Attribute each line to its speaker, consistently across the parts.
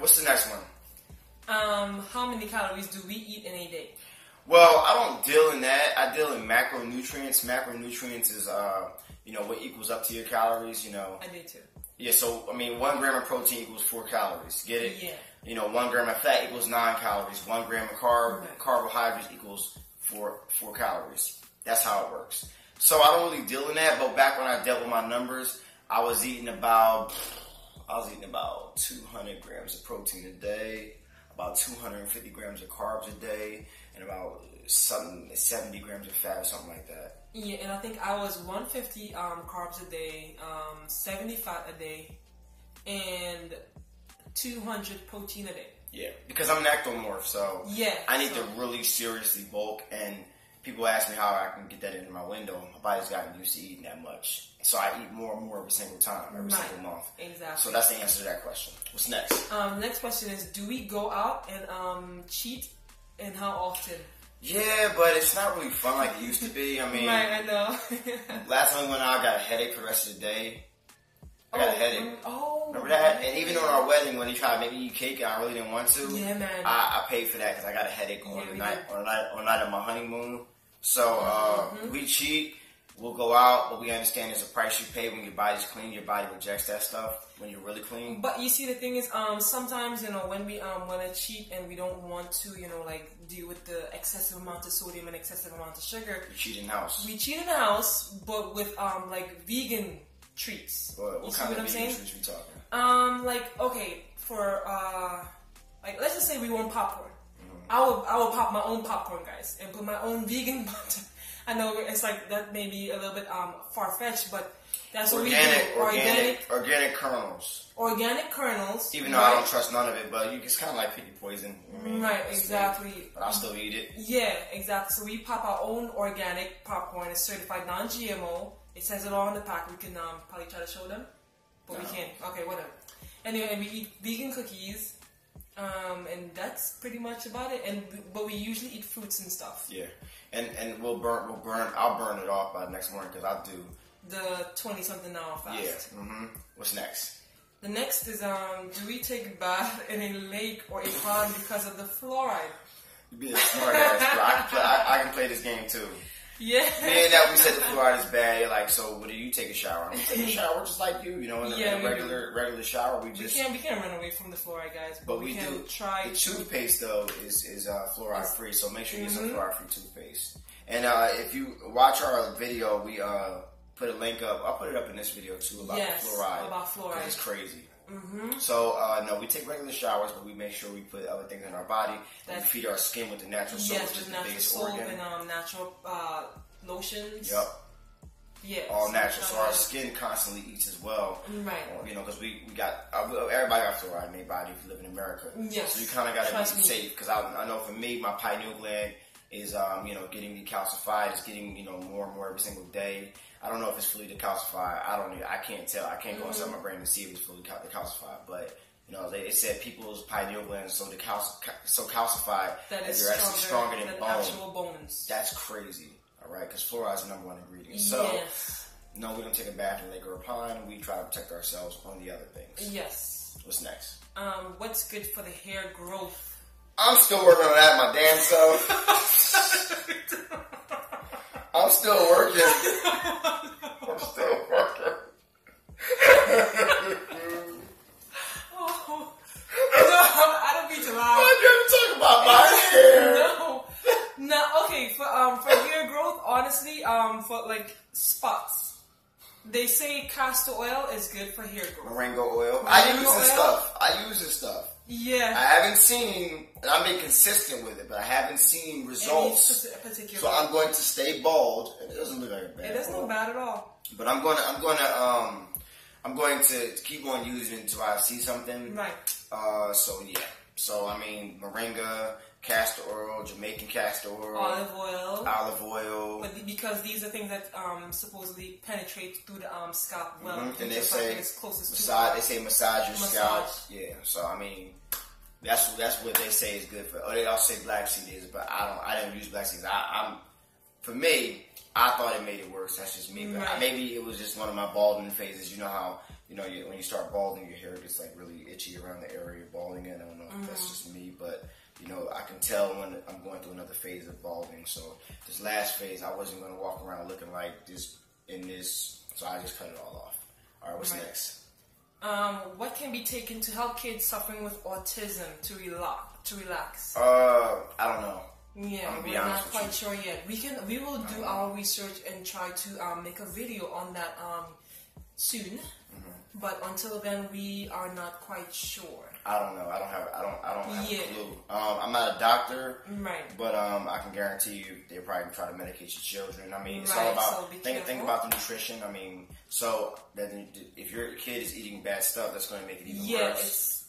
Speaker 1: What's the next one?
Speaker 2: How many calories do we eat in a day?
Speaker 1: Well, I don't deal in that. I deal in macronutrients. Macronutrients is, what equals up to your calories,
Speaker 2: I do too.
Speaker 1: Yeah, so, 1 gram of protein equals 4 calories. Get it?
Speaker 2: Yeah.
Speaker 1: 1 gram of fat equals 9 calories. 1 gram of carbohydrates equals 4 calories. That's how it works. So I don't really deal in that, but back when I dealt with my numbers, I was eating about 200 grams of protein a day, about 250 grams of carbs a day, and about 70 grams of fat or something like that.
Speaker 2: Yeah, and I think I was 150 carbs a day, 70 fat a day, and 200 protein a day.
Speaker 1: Yeah, because I'm an ectomorph, so
Speaker 2: yeah,
Speaker 1: I need to really seriously bulk, and people ask me how I can get that into my window. My body's gotten used to eating that much. So I eat more and more every single time, every single month.
Speaker 2: Exactly.
Speaker 1: So that's the answer to that question. What's next?
Speaker 2: Next question is, do we go out and cheat, and how often?
Speaker 1: Yeah, but it's not really fun like it used to be.
Speaker 2: Right, I know.
Speaker 1: Last time we went out, I got a headache for the rest of the day. I got a headache. Remember that? And even on our wedding, when you tried to make me eat cake and I really didn't want to,
Speaker 2: yeah, man.
Speaker 1: I paid for that because I got a headache on the night of my honeymoon. So we cheat. We'll go out, but we understand there's a price you pay when your body's clean. Your body rejects that stuff when you're really clean.
Speaker 2: But you see, the thing is, sometimes, when we want to cheat and we don't want to, deal with the excessive amount of sodium and excessive amount of sugar.
Speaker 1: You cheat in the house.
Speaker 2: We cheat in the house, but with, vegan treats.
Speaker 1: What kind of vegan treats we talking?
Speaker 2: Let's just say we want popcorn. I will pop my own popcorn, guys, and put my own vegan butter. I know it's that may be a little bit far-fetched, but that's what we do.
Speaker 1: Organic kernels.
Speaker 2: Organic kernels.
Speaker 1: Even though I don't trust none of it, but it's kind of like picky poison.
Speaker 2: Right, exactly.
Speaker 1: But I'll still eat it.
Speaker 2: Yeah, exactly. So we pop our own organic popcorn. It's certified non-GMO. It says it all on the pack. We can probably try to show them, but we can't. Okay, whatever. Anyway, and we eat vegan cookies. And that's pretty much about it. But we usually eat fruits and stuff.
Speaker 1: Yeah, and I'll burn it off by next morning because I'll do
Speaker 2: the 20-something hour fast.
Speaker 1: Yeah. What's next?
Speaker 2: The next is do we take a bath in a lake or a pond because of the fluoride?
Speaker 1: You be a smart ass, bro. I can play this game too.
Speaker 2: Yeah.
Speaker 1: Man, that we said the fluoride is bad. You're like, so what do you take a shower? I'm taking a shower just like you, in a regular shower. We
Speaker 2: can't run away from the fluoride, guys. But we can try.
Speaker 1: The toothpaste though is fluoride free, so make sure you get some fluoride free toothpaste. And if you watch our video, we put a link up. I'll put it up in this video too about fluoride.
Speaker 2: About fluoride.
Speaker 1: It's crazy. So, no, we take regular showers, but we make sure we put other things in our body. And we feed our skin with the natural soap, which is the biggest organ.
Speaker 2: And natural lotions.
Speaker 1: Yep.
Speaker 2: Yeah.
Speaker 1: All natural. So our skin constantly eats as well.
Speaker 2: Right.
Speaker 1: Because we got, everybody got fluoride in their body if you live in America.
Speaker 2: Yes.
Speaker 1: So you kind of got to be safe. Because I know for me, my pineal gland is, getting decalcified. It's getting, more and more every single day. I don't know if it's fully decalcified. I can't tell. I can't go inside my brain to see if it's fully decalcified. But, they said people's pineal glands are so calcified that they're actually stronger than
Speaker 2: actual bones.
Speaker 1: That's crazy. All right? Because fluoride is the number one ingredient. So, no, we don't take a bath in a lake or a pond. We try to protect ourselves on the other things.
Speaker 2: Yes.
Speaker 1: What's next?
Speaker 2: What's good for the hair growth?
Speaker 1: I'm still working on that my damn self. I'm still working. I'm still working.
Speaker 2: Oh, no, I don't mean to laugh.
Speaker 1: Why do you talk about my hair?
Speaker 2: No. Okay. For hair growth, honestly, for spots, they say castor oil is good for hair growth.
Speaker 1: Moringa oil. I use this stuff.
Speaker 2: Yeah.
Speaker 1: I haven't seen, and I've been consistent with it, but I haven't seen results. So I'm going to stay bald, and it doesn't look like bad.
Speaker 2: It doesn't look bad at all.
Speaker 1: But I'm going to keep on using it until I see something.
Speaker 2: Right.
Speaker 1: So yeah. So moringa, castor oil, Jamaican castor oil, olive oil.
Speaker 2: But because these are things that supposedly penetrate through the scalp well,
Speaker 1: and they say massage your scalp. Yeah. So that's what they say is good for. Or they also say black seed is, but I didn't use black seeds. For me, I thought it made it worse. That's just me. But maybe it was just one of my balding phases. You know how when you start balding, your hair gets like really itchy around the area you're balding in. I don't know if that's just me, but I can tell when I'm going through another phase of balding. So this last phase, I wasn't going to walk around looking like this so I just cut it all off. All right, what's next?
Speaker 2: What can be taken to help kids suffering with autism to relax?
Speaker 1: I don't know.
Speaker 2: Yeah, we're not quite sure yet. We will do our research and try to make a video on that soon. But until then, we are not quite sure.
Speaker 1: I don't know. I don't have a clue. I'm not a doctor,
Speaker 2: right?
Speaker 1: But I can guarantee you they're probably try to medicate your children. I mean, it's all about think about the nutrition. I mean, so that if your kid is eating bad stuff, that's going to make it even worse.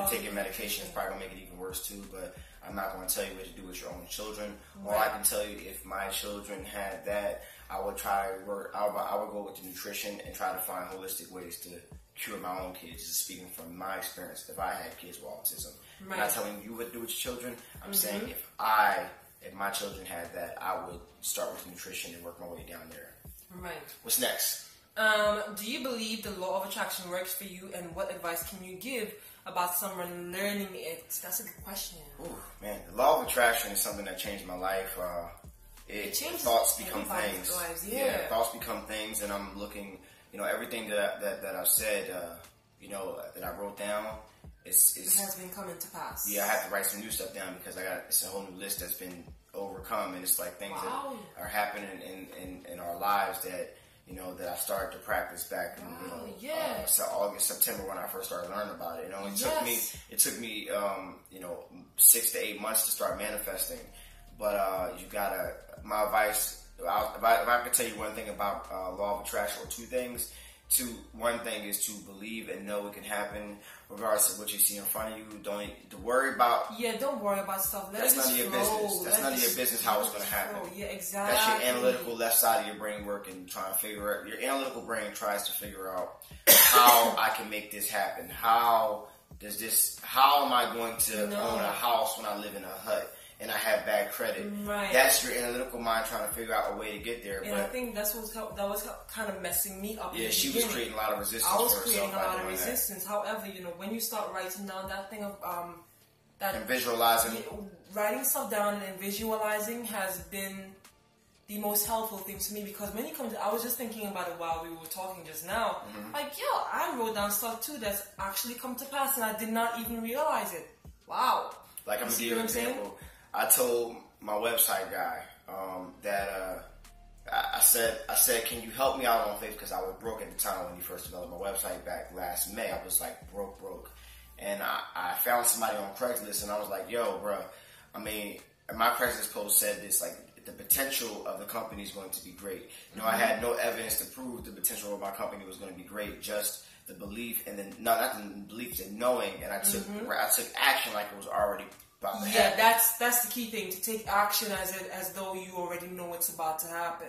Speaker 1: Taking medication is probably going to make it even worse too. But I'm not going to tell you what to do with your own children. All I can tell you, if my children had that, I would try to work. I would go with the nutrition and try to find holistic ways to cure my own kids. Just speaking from my experience, if I had kids with autism, I'm not telling you what to do with your children. I'm saying if my children had that, I would start with nutrition and work my way down there.
Speaker 2: Right.
Speaker 1: What's next?
Speaker 2: Do you believe the law of attraction works for you, and what advice can you give about someone learning it? That's a good question.
Speaker 1: Ooh, man, the law of attraction is something that changed my life. Thoughts become things.
Speaker 2: Lives,
Speaker 1: thoughts become things, and I'm looking. Everything that I've said, that I wrote down, it
Speaker 2: has been coming to pass.
Speaker 1: Yeah, I have to write some new stuff down because it's a whole new list that's been overcome, and it's like things that are happening in our lives that I started to practice back in August, September when I first started learning about it. It took me 6 to 8 months to start manifesting, but you gotta. My advice. If I could tell you one thing about law of attraction, or two things. One thing is to believe and know it can happen, regardless of what you see in front of you. Don't worry about.
Speaker 2: Yeah, don't worry about stuff.
Speaker 1: That's none of your business. That's none of your business how it's going to happen.
Speaker 2: Yeah, exactly.
Speaker 1: That's your analytical left side of your brain working, trying to figure out. Your analytical brain tries to figure out how I can make this happen. How am I going to own a house when I live in a hut? And I have bad credit.
Speaker 2: Right.
Speaker 1: That's your analytical mind trying to figure out a way to get there.
Speaker 2: And I think that was kind of messing me up.
Speaker 1: Yeah, she was creating a lot of resistance.
Speaker 2: I was creating a lot of resistance. However, when you start writing down that thing of
Speaker 1: and visualizing,
Speaker 2: writing stuff down and visualizing has been the most helpful thing to me, because when it comes, I was just thinking about it while we were talking just now. I wrote down stuff too that's actually come to pass, and I did not even realize it. Wow.
Speaker 1: Like, I'm gonna give you an example. I told my website guy that I said, can you help me out on Facebook? Because I was broke at the time when he first developed my website back last May. I was like broke. And I found somebody on Craigslist, and I was like, yo, bro, I mean, my Craigslist post said this, like, the potential of the company is going to be great. I had no evidence to prove the potential of my company was going to be great, just the belief, and then, not the belief, the knowing, and I took action like it was already about to happen.
Speaker 2: That's the key thing, to take action as though you already know it's about to happen.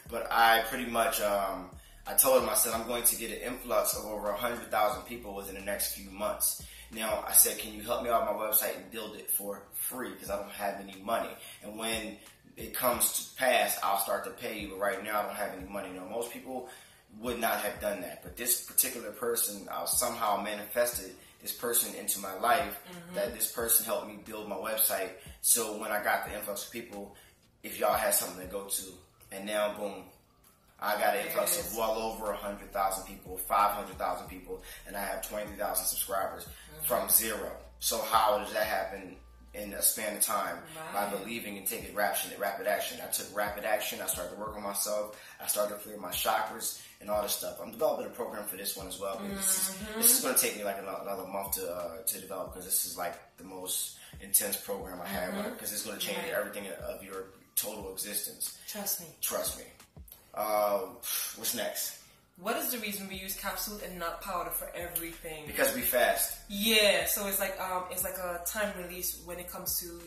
Speaker 1: But I pretty much, I told him, I said, I'm going to get an influx of over 100,000 people within the next few months. Now, I said, can you help me out on my website and build it for free, because I don't have any money. And when it comes to pass, I'll start to pay you, but right now I don't have any money. Most people would not have done that, but this particular person, I somehow manifested this person into my life, that this person helped me build my website. So when I got the influx of people, if y'all had something to go to, and now boom, I got an influx of well over 100,000 people, 500,000 people, and I have 20,000 subscribers from zero. So how does that happen in a span of time? By believing and taking rapid action. I took rapid action. I started to work on myself. I started to clear my chakras and all this stuff. I'm developing a program for this one as well. This is going to take me like another month to develop, because this is like the most intense program I have, because it's going to change everything of your total existence. Trust me. What's next?
Speaker 2: What is the reason we use capsule and not powder for everything?
Speaker 1: Because we fast.
Speaker 2: Yeah, so it's like a time release when it comes to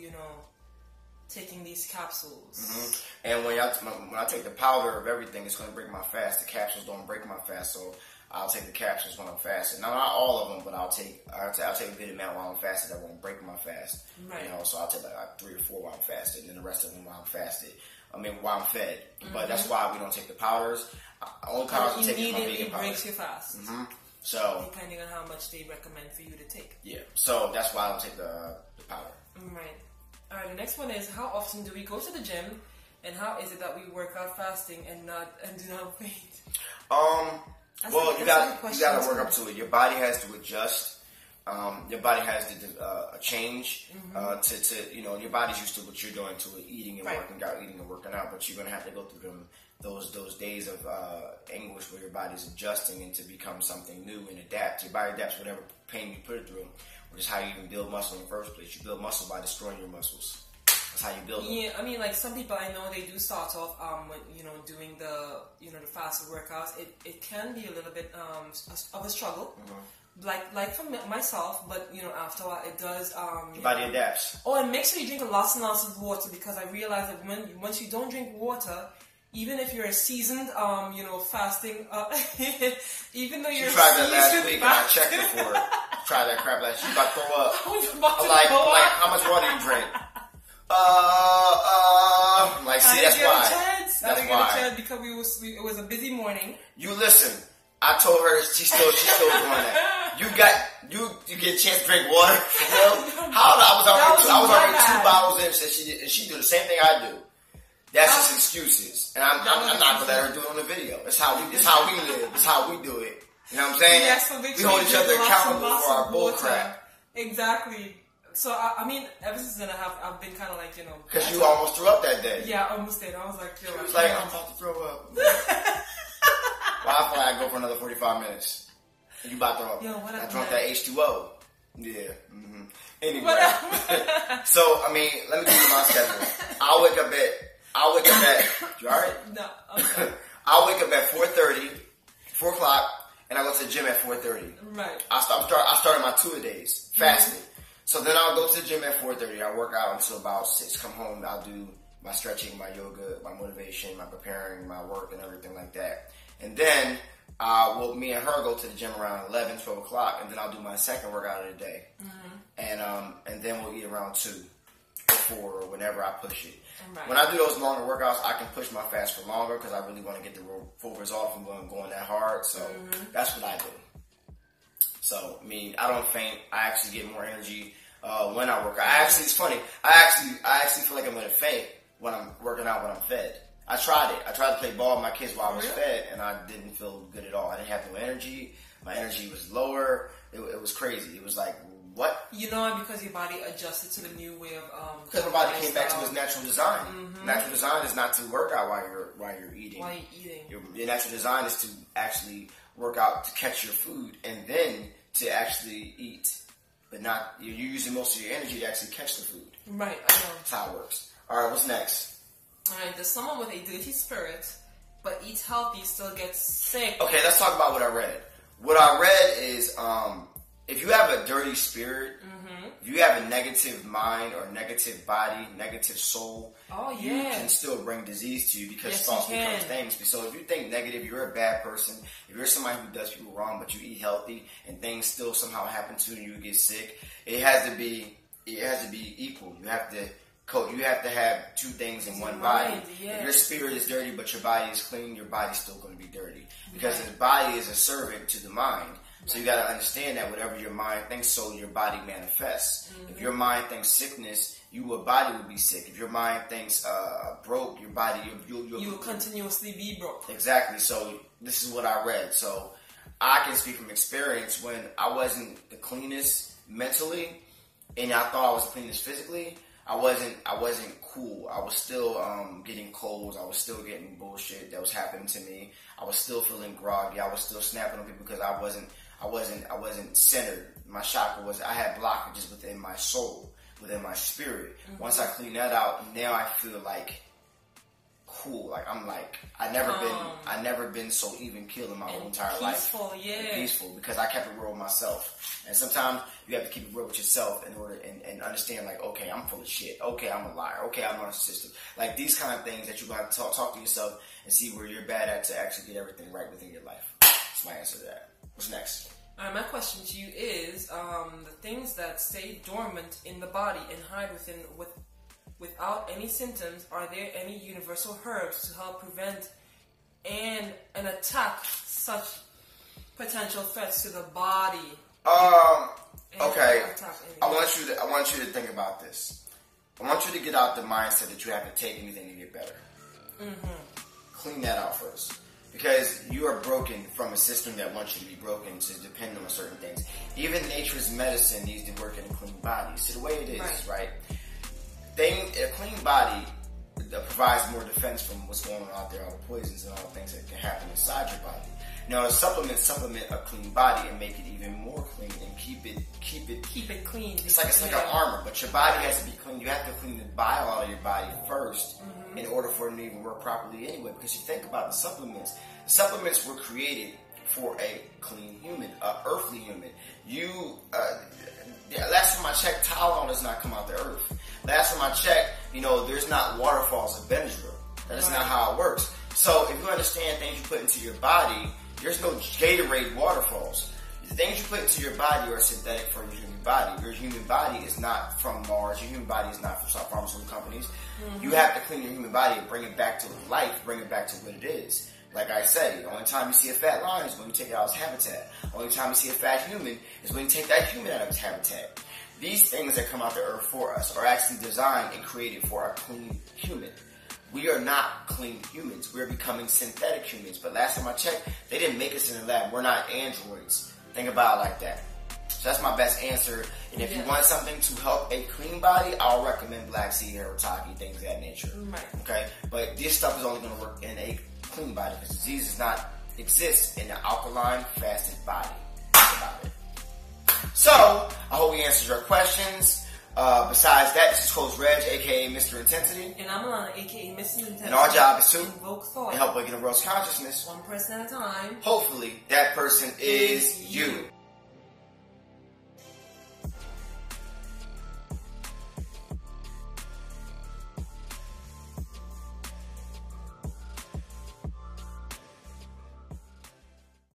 Speaker 2: taking these capsules.
Speaker 1: And when I take the powder of everything, it's going to break my fast. The capsules don't break my fast, so I'll take the capsules when I'm fasting. Now, not all of them, but I'll take a good amount while I'm fasted that won't break my fast.
Speaker 2: Right.
Speaker 1: So I'll take like 3 or 4 while I'm fasted, and then the rest of them while I'm fasted. while I'm fed. But that's why we don't take the powders. Only powders we take is my vegan powder.
Speaker 2: Breaks your fast.
Speaker 1: So
Speaker 2: depending on how much they recommend for you to take.
Speaker 1: Yeah. So that's why I don't take the powder.
Speaker 2: Right. All right. The next one is, how often do we go to the gym, and how is it that we work out fasting and do not faint?
Speaker 1: Well, you gotta work up to it. Your body has to adjust. Your body has to change to your body's used to what you're doing to it, eating and working out. But you're gonna have to go through those days of anguish where your body's adjusting and to become something new and adapt. Your body adapts whatever pain you put it through, which is how you even build muscle in the first place. You build muscle by destroying your muscles. That's how you build them.
Speaker 2: Yeah, I mean, like some people I know, they do start off when doing the the fasted workouts. It can be a little bit of a struggle. Like for myself, but after a while it does.
Speaker 1: Your body adapts.
Speaker 2: Oh, and make sure you drink lots and lots of water, because I realize that once you don't drink water, even if you're a seasoned, fasting, even though you're
Speaker 1: tried that last week and I checked her for it. Tried that crap last week. You about to throw up. I'm like, how much water you drink? Like, see, that's why.
Speaker 2: I didn't get a chance because it was a busy morning.
Speaker 1: You listen. I told her she's still doing that. You get a chance to drink water. How I was already 2 bottles in, and she do the same thing I do. That's just excuses, and I'm not gonna let her do it on the video. It's how we live. It's how we do it. You know what I'm saying?
Speaker 2: Yeah, so we
Speaker 1: hold each other accountable for our bull crap.
Speaker 2: Exactly. So I mean, ever since then I've been kind of like
Speaker 1: because you almost threw up that day.
Speaker 2: Yeah, I almost did. I was like,
Speaker 1: she was like, I'm about to throw up. Well, I feel like I go for another 45 minutes. And you about to throw up.
Speaker 2: Yo, what
Speaker 1: I drank that H2O. Yeah. Anyway. So, I mean, let me give you my schedule. I'll wake up at, you alright?
Speaker 2: No, okay.
Speaker 1: I'll wake up at 4:30, 4 o'clock, and I go to the gym at 4:30.
Speaker 2: Right.
Speaker 1: I started my 2-a-days, fasting. So then I'll go to the gym at 4:30. I work out until about 6. Come home, I'll do my stretching, my yoga, my motivation, my preparing, my work, and everything like that. And then, me and her go to the gym around 11, 12 o'clock, and then I'll do my second workout of the day. And then we'll eat around 2 or 4 or whenever I push it. Right. When I do those longer workouts, I can push my fast for longer because I really want to get the full result from going that hard. So that's what I do. So, I mean, I don't faint. I actually get more energy when I work out. It's funny. I actually feel like I'm going to faint when I'm working out when I'm fed. I tried it. I tried to play ball with my kids while I was fed, and I didn't feel good at all. I didn't have no energy. My energy was lower. It was crazy. It was like, what?
Speaker 2: Because your body adjusted to the new way of
Speaker 1: because my body came back to its natural design. Natural design is not to work out while you're eating.
Speaker 2: While you're eating.
Speaker 1: Your natural design is to actually work out to catch your food and then to actually eat. But not, you're using most of your energy to actually catch the food.
Speaker 2: Right, I know.
Speaker 1: That's how it works. Alright, what's next?
Speaker 2: Alright, there's someone with a dirty spirit, but eats healthy, still gets sick.
Speaker 1: Okay, let's talk about what I read. What I read is, if you have a dirty spirit, if you have a negative mind or negative body, negative soul, you can still bring disease to you because thoughts become things. So if you think negative, you're a bad person. If you're somebody who does people wrong, but you eat healthy and things still somehow happen to you and you get sick, it has to be equal. You have to have 2 things in one body. If your spirit is dirty but your body is clean, your body's still going to be dirty. Because the body is a servant to the mind. So you got to understand that whatever your mind thinks, so your body manifests. If your mind thinks sickness, your body will be sick. If your mind thinks broke, your body, you will
Speaker 2: continuously be broke.
Speaker 1: Exactly. So this is what I read. So I can speak from experience. When I wasn't the cleanest mentally, and I thought I was the cleanest physically, I wasn't cool. I was still getting colds. I was still getting bullshit that was happening to me. I was still feeling groggy. I was still snapping on people because I wasn't centered. My chakra I had blockages within my soul, within my spirit. Once I clean that out, now I feel like cool. Like I never been so even keeled in my whole entire life. Peaceful, because I kept it real with myself. And sometimes you have to keep it real with yourself in order and understand, like, okay, I'm full of shit. Okay, I'm a liar. Okay, I'm narcissistic. Like these kind of things that you have to talk to yourself and see where you're bad at to actually get everything right within your life. That's my answer to that. What's next?
Speaker 2: My question to you is the things that stay dormant in the body and hide without any symptoms, are there any universal herbs to help prevent and attack such potential threats to the body?
Speaker 1: Okay. I want you to think about this. I want you to get out the mindset that you have to take anything to get better. Clean that out first. Because you are broken from a system that wants you to be broken to depend on certain things. Even nature's medicine needs to work in a clean body. So the way it is, right? A clean body provides more defense from what's going on out there, all the poisons and all the things that can happen inside your body. Now, a supplement a clean body and make it even more clean and keep it clean. It's like an armor, but your body has to be clean. You have to clean the bile out of your body first in order for it to even work properly anyway. Because you think about the supplements were created for a clean human, an earthly human. Last time I checked, Tylenol does not come out the earth. Last time I checked, there's not waterfalls of Benadryl. That is not how it works. So if you understand things you put into your body, there's no Gatorade waterfalls. The things you put into your body are synthetic for your human body. Your human body is not from Mars. Your human body is not from some pharmaceutical companies. You have to clean your human body and bring it back to life, bring it back to what it is. Like I say, the only time you see a fat lion is when you take it out of its habitat. The only time you see a fat human is when you take that human out of its habitat. These things that come out the earth for us are actually designed and created for a clean human. We are not clean humans. We're becoming synthetic humans. But last time I checked, they didn't make us in the lab. We're not androids. Think about it like that. So that's my best answer. And if you want something to help a clean body, I'll recommend black seed, haritaki, things of that nature. Okay? But this stuff is only going to work in a clean body because disease does not exist in an alkaline, fasted body. Think about it. So, I hope we answered your questions. Besides that, this is Coach Reg, aka Mr. Intensity.
Speaker 2: And I'm Alana, aka Mrs Intensity.
Speaker 1: And our job is to
Speaker 2: invoke thought
Speaker 1: and help awaken the world's consciousness.
Speaker 2: One person at a time.
Speaker 1: Hopefully, that person is you.